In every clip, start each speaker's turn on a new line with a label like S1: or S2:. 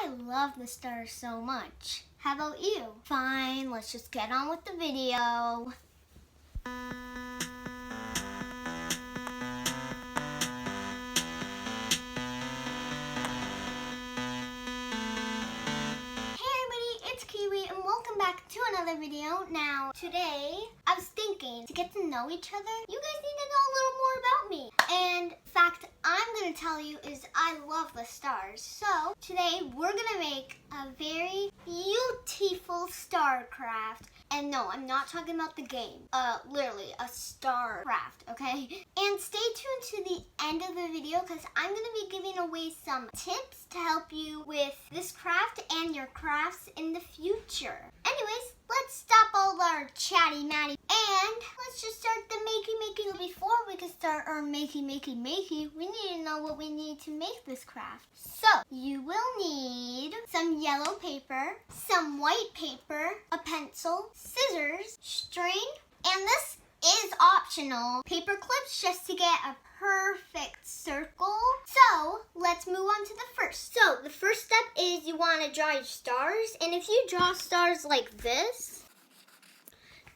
S1: I love the stars so much. How about you? Fine, let's just get on with the video. Back to another video. Now, today, I was thinking to get to know each other, you guys need to know a little more about me. And fact I'm going to tell you is I love the stars. So, today, we're going to make a very beautiful star craft. And no, I'm not talking about the game. Literally, a star craft, okay? And stay tuned to the end of the video because I'm going to be giving away some tips to help you with this craft and your crafts in the future. Anyways, let's stop all our chatty matty and let's just start the makey. Before we can start our makey, we need to know what we need to make this craft. So, you will need some yellow paper, some white paper, a pencil, scissors, string, and this is optional, paper clips just to get a perfect circle. So, let's move on to the first. So, the first step is you want to draw your stars. And if you draw stars like this,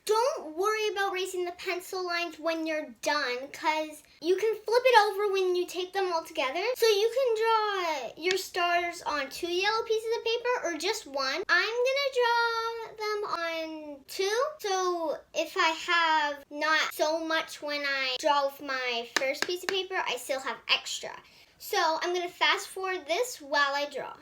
S1: don't worry about erasing the pencil lines when you're done because you can flip it over when you take them all together. So you can draw your stars on 2 yellow pieces of paper or just one. I'm going to draw them on 2. So if I have not so much when I draw with my first piece of paper, I still have extra. So I'm going to fast forward this while I draw.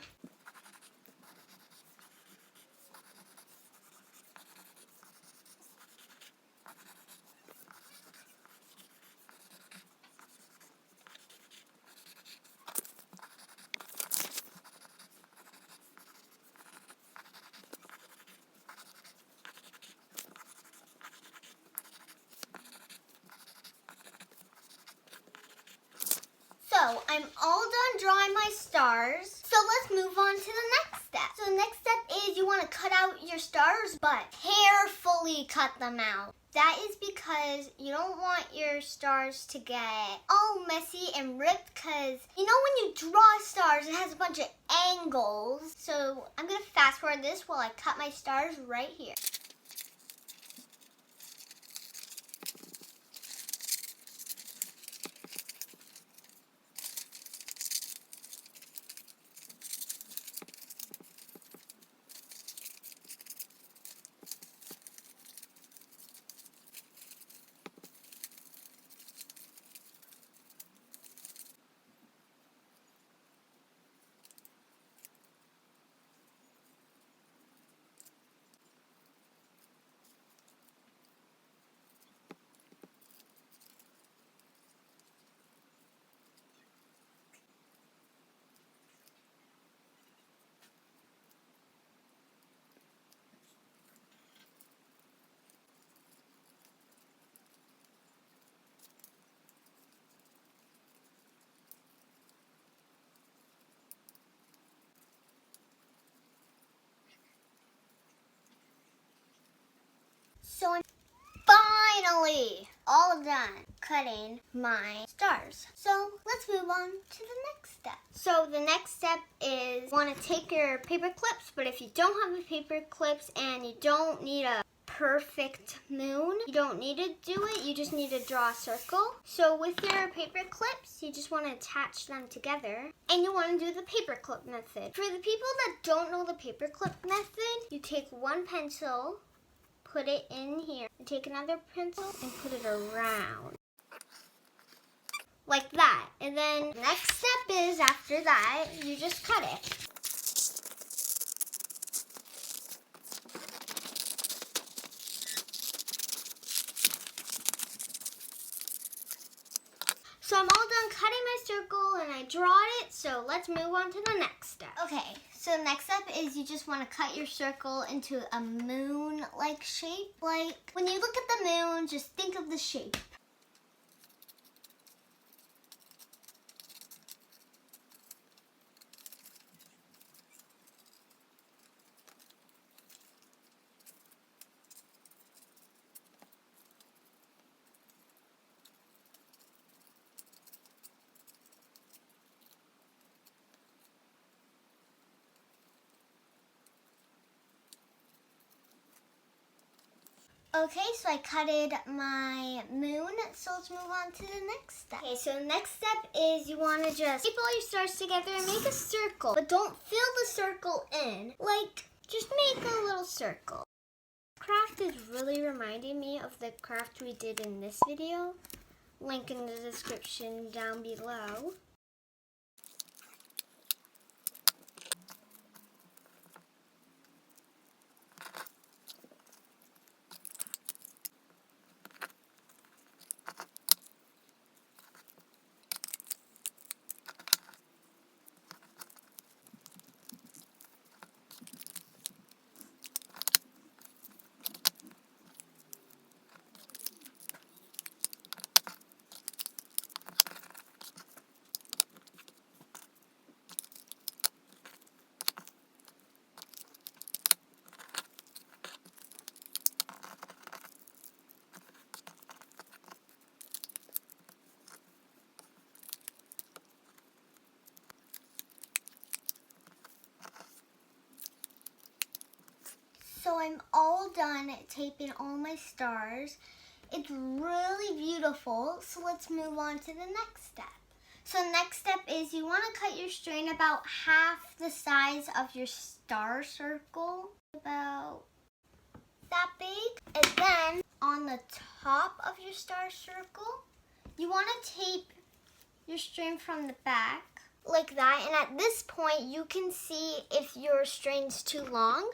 S1: So, I'm all done drawing my stars. So, let's move on to the next step. So, the next step is you want to cut out your stars, but carefully cut them out. That is because you don't want your stars to get all messy and ripped because, you know, when you draw stars, it has a bunch of angles. So, I'm going to fast forward this while I cut my stars right here. So I'm finally all done cutting my stars. So let's move on to the next step. So the next step is you want to take your paper clips, but if you don't have the paper clips and you don't need a perfect moon, you don't need to do it, you just need to draw a circle. So with your paper clips, you just want to attach them together and you want to do the paper clip method. For the people that don't know the paper clip method, you take one pencil, put it in here, and take another pencil and put it around. Like that. And then the next step is after that, you just cut it. So I'm all done cutting my circle and I draw it, so let's move on to the next step. Okay, so the next step is you just want to cut your circle into a moon-like shape. Like, when you look at the moon, just think of the shape. Okay, so I cutted my moon, so let's move on to the next step. Okay, so the next step is you want to just keep all your stars together and make a circle. But don't fill the circle in. Like, just make a little circle. Craft is really reminding me of the craft we did in this video. Link in the description down below. So I'm all done taping all my stars. It's really beautiful, so let's move on to the next step. So the next step is you want to cut your string about half the size of your star circle, about that big. And then on the top of your star circle, you want to tape your string from the back like that. And at this point, you can see if your string's too long.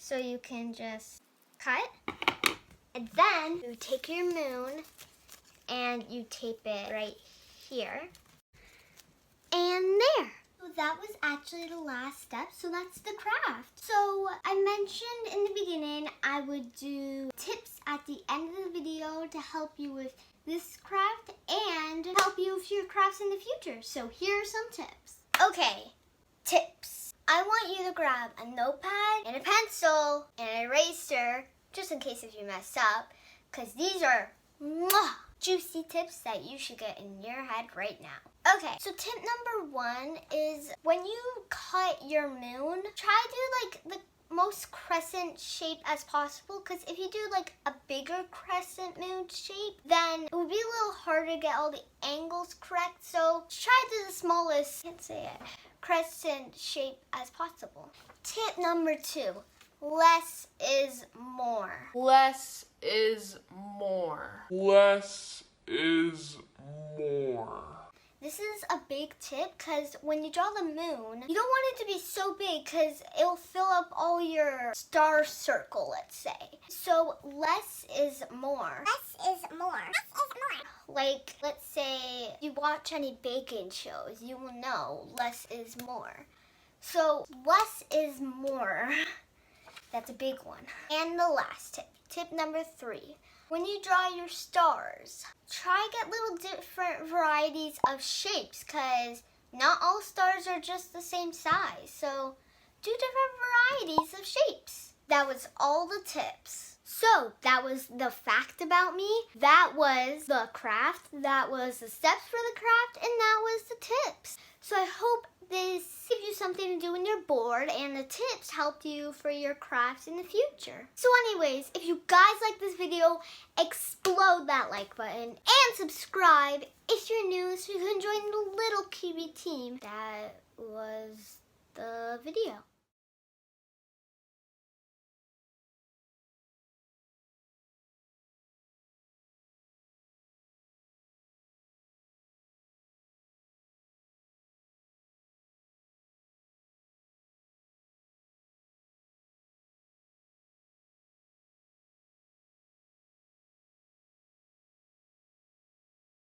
S1: So you can just cut, and then you take your moon and you tape it right here, and there. So that was actually the last step, so that's the craft. So I mentioned in the beginning I would do tips at the end of the video to help you with this craft and help you with your crafts in the future. So here are some tips. Okay, tips. I want you to grab a notepad and a pencil and an eraser, just in case if you mess up, because these are juicy tips that you should get in your head right now. Okay, so tip number 1 is when you cut your moon, try to do like the most crescent shape as possible, because if you do like a bigger crescent moon shape, then it would be a little harder to get all the angles correct. So try to do the smallest, I can't say it, crescent shape as possible. Tip number 2, less is more.
S2: Less is more. Less is more.
S1: This is a big tip because when you draw the moon, you don't want it to be so big because it'll fill up all your star circle, let's say. So less is more.
S3: Less is more. Less is more.
S1: Like, let's say you watch any baking shows, you will know less is more. So less is more. That's a big one. And the last tip, tip number 3. When you draw your stars, try to get little different varieties of shapes because not all stars are just the same size. So do different varieties of shapes. That was all the tips. So that was the fact about me. That was the craft. That was the steps for the craft. And that was the tips. So I hope this gives you something to do when you're bored and the tips help you for your crafts in the future. So anyways, if you guys like this video, explode that like button and subscribe if you're new so you can join the little Kiwi team. That was the video.